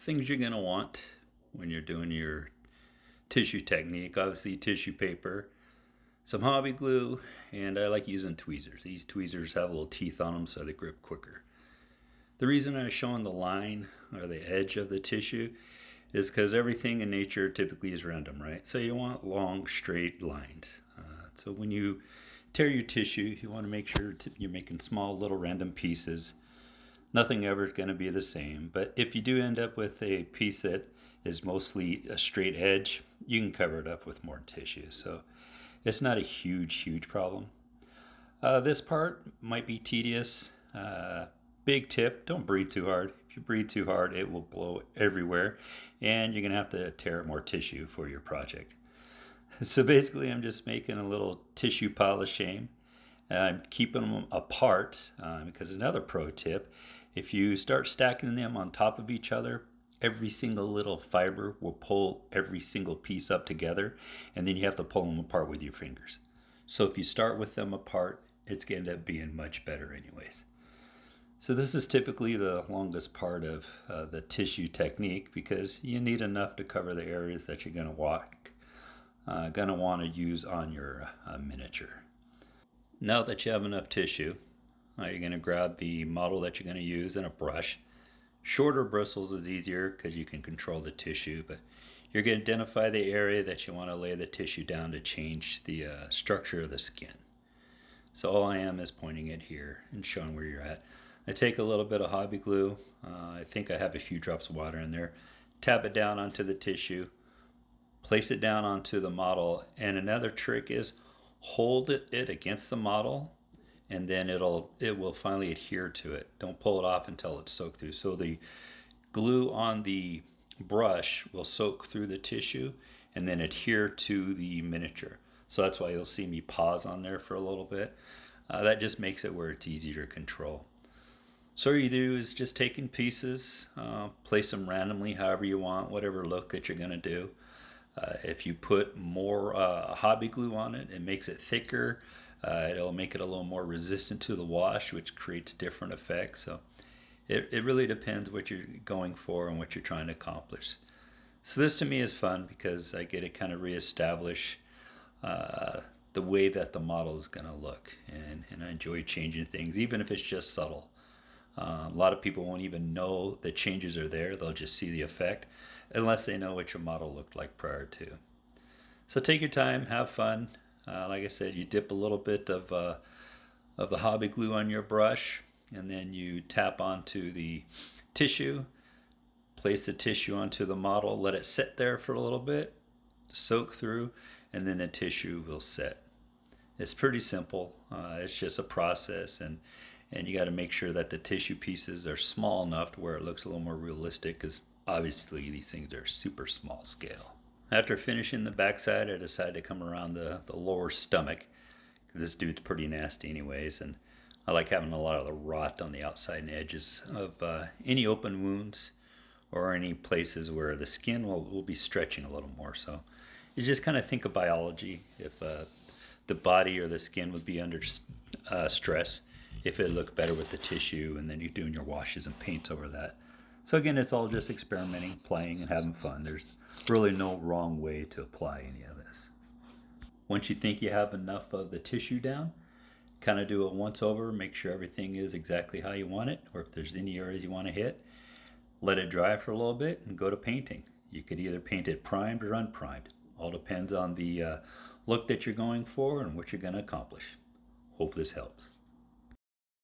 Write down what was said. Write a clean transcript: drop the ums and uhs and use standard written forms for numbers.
things you're going to want when you're doing your tissue technique. Obviously tissue paper, some hobby glue, and I like using tweezers. These tweezers have little teeth on them so they grip quicker. The reason I'm showing the line or the edge of the tissue is because everything in nature typically is random, right? So you want long straight lines. So when you tear your tissue, you want to make sure you're making small little random pieces. Nothing ever is going to be the same, but if you do end up with a piece that is mostly a straight edge, you can cover it up with more tissue. So it's not a huge problem. This part might be tedious. Big tip, don't breathe too hard. If you breathe too hard, it will blow everywhere, and you're going to have to tear more tissue for your project. So basically, I'm just making a little tissue pile of shame. I'm keeping them apart because another pro tip, if you start stacking them on top of each other, every single little fiber will pull every single piece up together, and then you have to pull them apart with your fingers. So if you start with them apart, it's going to end up being much better anyways. So this is typically the longest part of the tissue technique because you need enough to cover the areas that you're going to want to use on your miniature. Now that you have enough tissue, you're going to grab the model that you're going to use and a brush. Shorter bristles is easier because you can control the tissue, but you're going to identify the area that you want to lay the tissue down to change the structure of the skin. So all I am is pointing it here and showing where you're at. I take a little bit of hobby glue. I think I have a few drops of water in there. Tap it down onto the tissue. Place it down onto the model. And another trick is hold it against the model, and then it will finally adhere to it. Don't pull it off until it's soaked through. So the glue on the brush will soak through the tissue and then adhere to the miniature. So that's why you'll see me pause on there for a little bit. That just makes it where it's easier to control. So what you do is just take in pieces, place them randomly however you want, whatever look that you're going to do. If you put more hobby glue on it, it makes it thicker. It'll make it a little more resistant to the wash, which creates different effects. So it really depends what you're going for and what you're trying to accomplish. So this to me is fun because I get to kind of reestablish the way that the model is going to look. And I enjoy changing things, even if it's just subtle. A lot of people won't even know the changes are there. They'll just see the effect unless they know what your model looked like prior to. So take your time, have fun. Like I said, you dip a little bit of the hobby glue on your brush, and then you tap onto the tissue, place the tissue onto the model, let it sit there for a little bit, soak through, and then the tissue will set. It's pretty simple. It's just a process, and you got to make sure that the tissue pieces are small enough to where it looks a little more realistic, because obviously these things are super small scale. After finishing the backside, I decided to come around the lower stomach. This dude's pretty nasty anyways, and I like having a lot of the rot on the outside and edges of any open wounds or any places where the skin will be stretching a little more. So you just kind of think of biology. If the body or the skin would be under stress, if it looked better with the tissue, and then you're doing your washes and paints over that. So again, it's all just experimenting, playing, and having fun. There's really no wrong way to apply any of this. Once you think you have enough of the tissue down, kind of do it once over, make sure everything is exactly how you want it, or if there's any areas you want to hit, let it dry for a little bit and go to painting. You could either paint it primed or unprimed. All depends on the look that you're going for and what you're going to accomplish. Hope this helps.